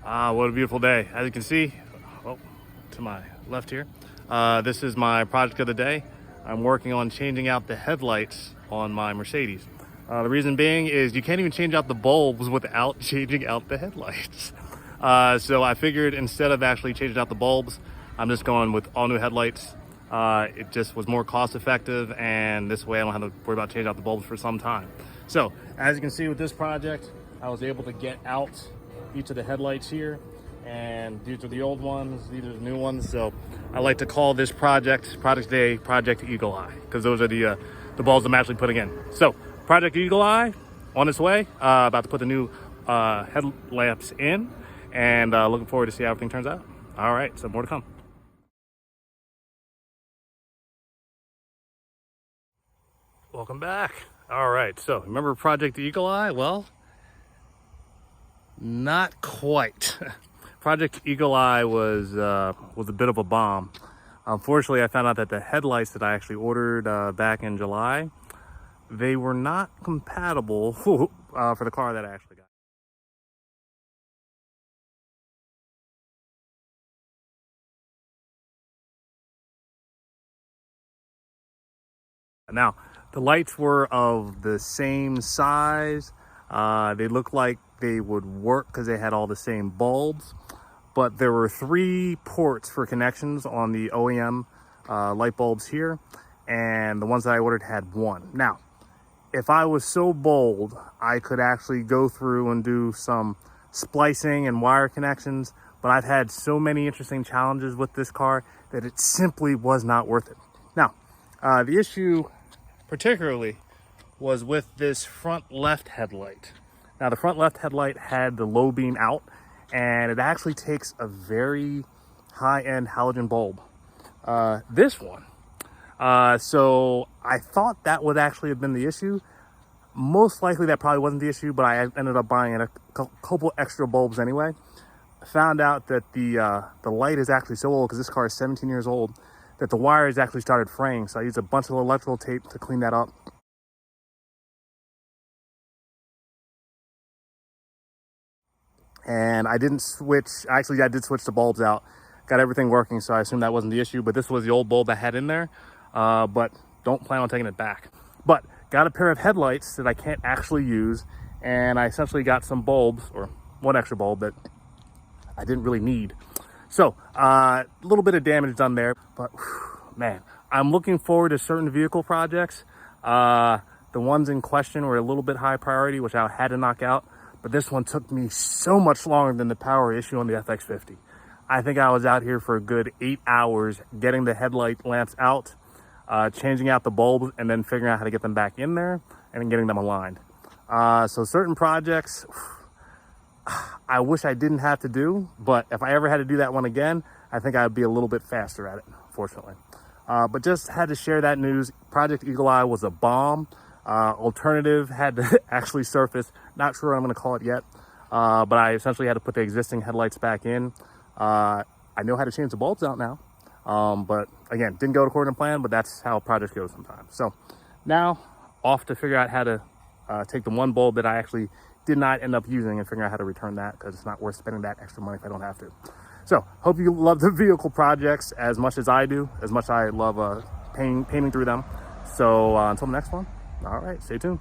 What a beautiful day. As you can see, to my left here, this is my project of the day. I'm working on changing out the headlights on my Mercedes. The reason being is you can't even change out the bulbs without changing out the headlights. So I figured instead of actually changing out the bulbs, I'm just going with all new headlights. It just was more cost effective, and this way I don't have to worry about changing out the bulbs for some time. So as you can see with this project, I was able to get out each of the headlights here, and these are the old ones, these are the new ones. So I like to call this project today Project Eagle Eye, because those are the bulbs I'm actually putting in. So Project Eagle Eye on its way, about to put the new headlamps in, and looking forward to see how everything turns out. All right, so more to come. Welcome back. All right, so remember Project Eagle Eye? Well, not quite. Project Eagle Eye was a bit of a bomb. Unfortunately, I found out that the headlights that I actually ordered back in July, they were not compatible for the car that I actually got. Now, the lights were of the same size. They looked like they would work because they had all the same bulbs, but there were 3 ports for connections on the OEM light bulbs here, and the ones that I ordered had 1. Now, if I was so bold, I could actually go through and do some splicing and wire connections, but I've had so many interesting challenges with this car that it simply was not worth it. Now, the issue particularly was with this front left headlight. Now, the front left headlight had the low beam out, and it actually takes a very high-end halogen bulb. This one. So I thought that would actually have been the issue. Most likely that probably wasn't the issue, but I ended up buying a couple extra bulbs anyway. I found out that the light is actually so old, because this car is 17 years old, that the wires actually started fraying. So I used a bunch of electrical tape to clean that up. And I didn't switch, actually I did switch the bulbs out, got everything working, so I assumed that wasn't the issue, but this was the old bulb I had in there, but don't plan on taking it back. But got a pair of headlights that I can't actually use, and I essentially got some bulbs, or 1 extra bulb that I didn't really need. So a little bit of damage done there, but man, I'm looking forward to certain vehicle projects. The ones in question were a little bit high priority, which I had to knock out. But this one took me so much longer than the power issue on the FX50. I think I was out here for a good 8 hours getting the headlight lamps out, changing out the bulbs, and then figuring out how to get them back in there and then getting them aligned. So certain projects, I wish I didn't have to do, but if I ever had to do that one again, I think I'd be a little bit faster at it, fortunately. But just had to share that news. Project Eagle Eye was a bomb. Alternative had to actually surface. Not sure what I'm going to call it yet, but I essentially had to put the existing headlights back in. I know how to change the bulbs out now, but again, didn't go according to plan, but that's how projects go sometimes. So now off to figure out how to take the 1 bulb that I actually did not end up using and figure out how to return that, because it's not worth spending that extra money if I don't have to. So hope you love the vehicle projects as much as I do, as much as I love painting through them. So until the next one, all right, stay tuned.